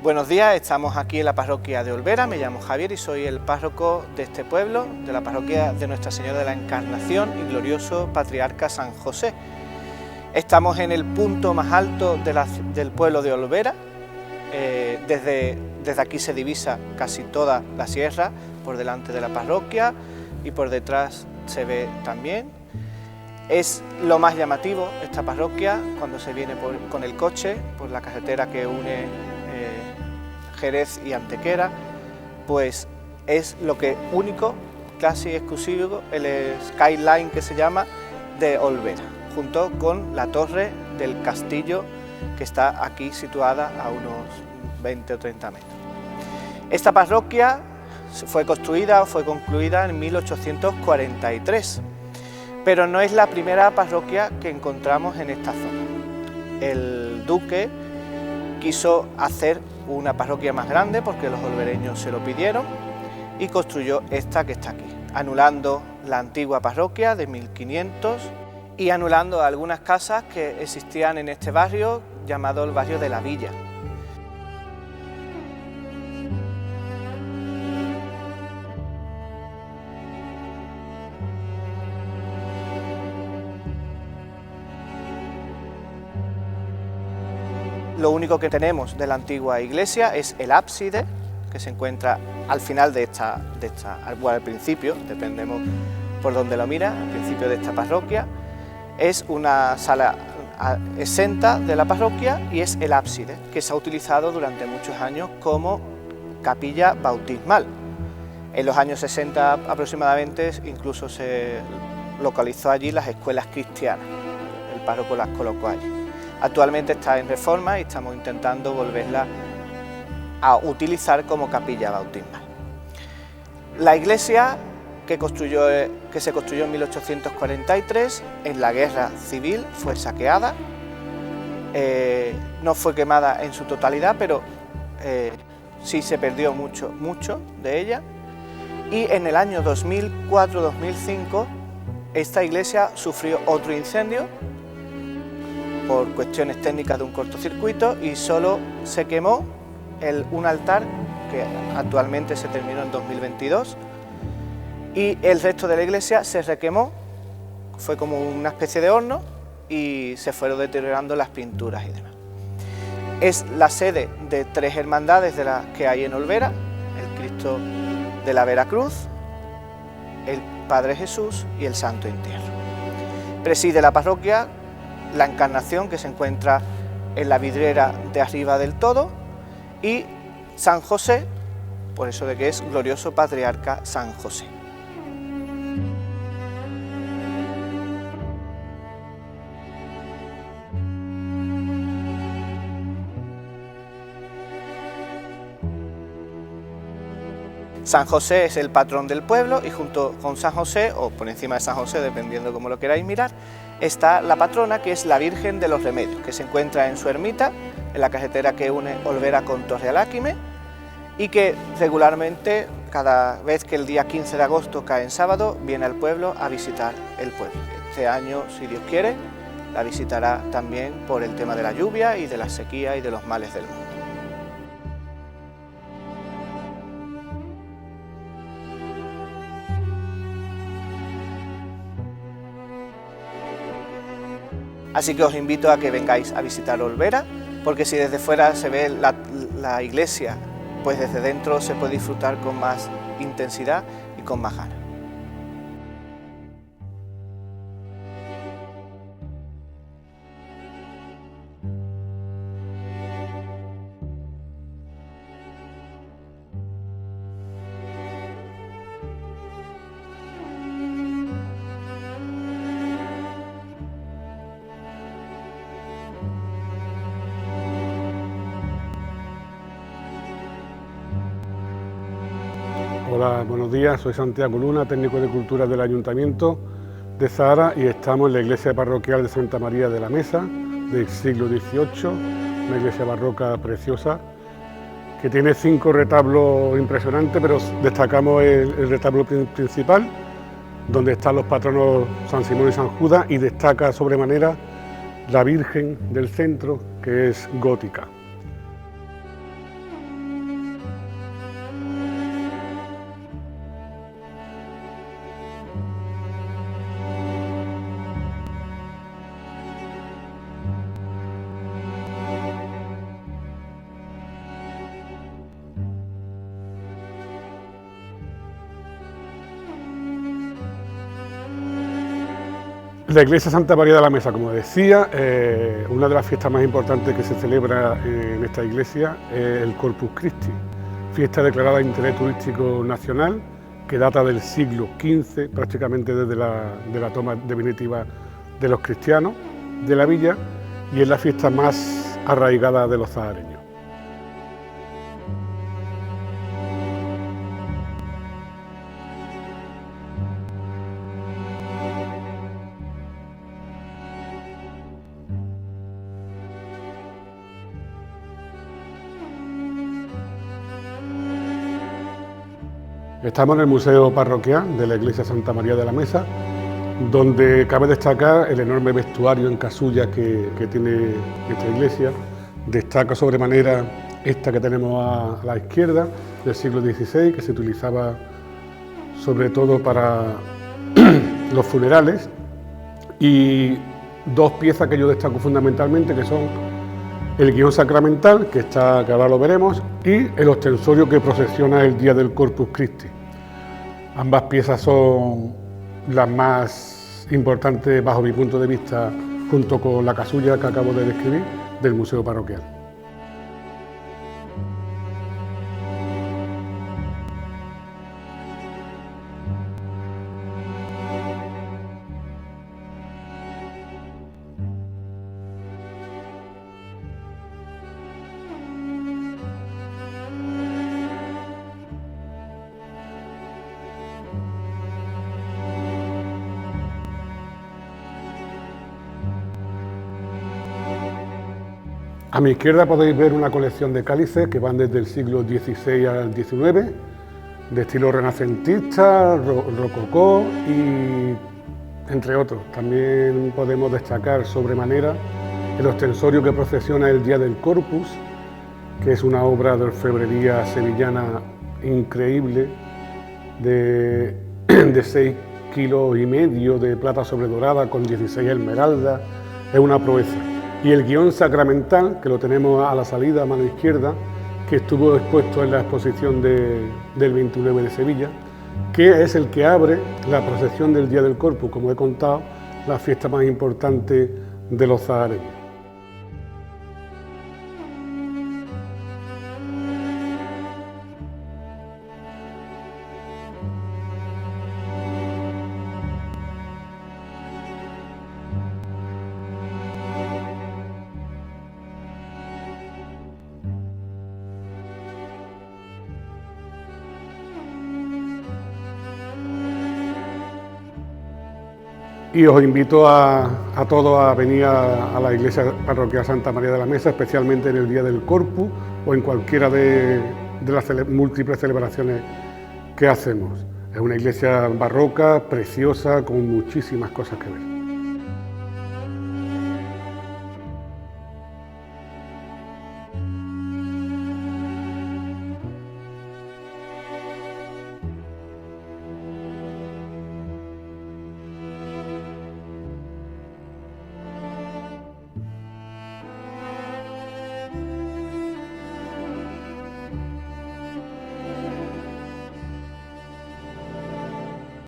Buenos días, estamos aquí en la parroquia de Olvera, me llamo Javier y soy el párroco de este pueblo, de la parroquia de Nuestra Señora de la Encarnación y glorioso Patriarca San José. Estamos en el punto más alto del pueblo de Olvera, desde aquí se divisa casi toda la sierra, por delante de la parroquia y por detrás se ve también. Es lo más llamativo esta parroquia cuando se viene con el coche, por la carretera que une Jerez y Antequera, pues es lo que único, casi exclusivo, el skyline que se llama de Olvera, junto con la torre del castillo que está aquí situada a unos 20 o 30 metros. Esta parroquia fue concluida en 1843, pero no es la primera parroquia que encontramos en esta zona. El duque quiso hacer una parroquia más grande porque los olvereños se lo pidieron y construyó esta que está aquí, anulando la antigua parroquia de 1500 y anulando algunas casas que existían en este barrio llamado el barrio de la Villa. Lo único que tenemos de la antigua iglesia es el ábside, que se encuentra al final al principio, dependemos por donde lo mira, al principio de esta parroquia. Es una sala exenta de la parroquia y es el ábside, que se ha utilizado durante muchos años como capilla bautismal. En los años 60 aproximadamente incluso se localizó allí las escuelas cristianas, el párroco las colocó allí. Actualmente está en reforma y estamos intentando volverla a utilizar como capilla bautismal. La iglesia que se construyó en 1843, en la guerra civil fue saqueada, no fue quemada en su totalidad, pero sí se perdió mucho de ella. Y en el año 2004-2005 esta iglesia sufrió otro incendio por cuestiones técnicas de un cortocircuito y solo se quemó un altar que actualmente se terminó en 2022 y el resto de la iglesia se requemó, fue como una especie de horno y se fueron deteriorando las pinturas y demás. Es la sede de 3 hermandades de las que hay en Olvera, el Cristo de la Veracruz, el Padre Jesús y el Santo Entierro. Preside la parroquia la Encarnación, que se encuentra en la vidriera de arriba del todo, y San José, por eso de que es glorioso Patriarca San José. San José es el patrón del pueblo y junto con San José, o por encima de San José, dependiendo cómo lo queráis mirar, está la patrona, que es la Virgen de los Remedios, que se encuentra en su ermita, en la carretera que une Olvera con Torrealáquime, y que regularmente, cada vez que el día 15 de agosto cae en sábado, viene al pueblo a visitar el pueblo. Este año, si Dios quiere, la visitará también por el tema de la lluvia y de la sequía y de los males del mundo. Así que os invito a que vengáis a visitar Olvera, porque si desde fuera se ve la iglesia, pues desde dentro se puede disfrutar con más intensidad y con más ganas. Hola, buenos días, soy Santiago Luna, técnico de cultura del Ayuntamiento de Zahara y estamos en la iglesia parroquial de Santa María de la Mesa del siglo XVIII, una iglesia barroca preciosa que tiene 5 retablos impresionantes, pero destacamos el retablo principal, donde están los patronos San Simón y San Judas, y destaca sobremanera la Virgen del centro, que es gótica. La iglesia Santa María de la Mesa, como decía, una de las fiestas más importantes que se celebra en esta iglesia es el Corpus Christi, fiesta declarada de interés turístico nacional que data del siglo XV, prácticamente desde la toma definitiva de los cristianos de la villa, y es la fiesta más arraigada de los zahareños. Estamos en el Museo Parroquial de la Iglesia Santa María de la Mesa, donde cabe destacar el enorme vestuario en casulla que tiene esta iglesia. Destaca sobremanera esta que tenemos a la izquierda, del siglo XVI, que se utilizaba sobre todo para los funerales, y dos piezas que yo destaco fundamentalmente, que son el guión sacramental, que ahora lo veremos, y el ostensorio que procesiona el día del Corpus Christi. Ambas piezas son las más importantes bajo mi punto de vista, junto con la casulla que acabo de describir, del Museo Parroquial. A mi izquierda podéis ver una colección de cálices que van desde el siglo XVI al XIX, de estilo renacentista, rococó y entre otros. También podemos destacar sobremanera el ostensorio que procesiona el Día del Corpus, que es una obra de orfebrería sevillana increíble, de 6,5 kilos de plata sobredorada con 16 esmeraldas, es una proeza. Y el guión sacramental, que lo tenemos a la salida, a mano izquierda, que estuvo expuesto en la exposición del 29 de Sevilla, que es el que abre la procesión del Día del Corpus, como he contado, la fiesta más importante de los zahareños. Y os invito a todos a venir a la Iglesia Parroquial Santa María de la Mesa, especialmente en el Día del Corpus o en cualquiera de las múltiples celebraciones que hacemos. Es una iglesia barroca, preciosa, con muchísimas cosas que ver.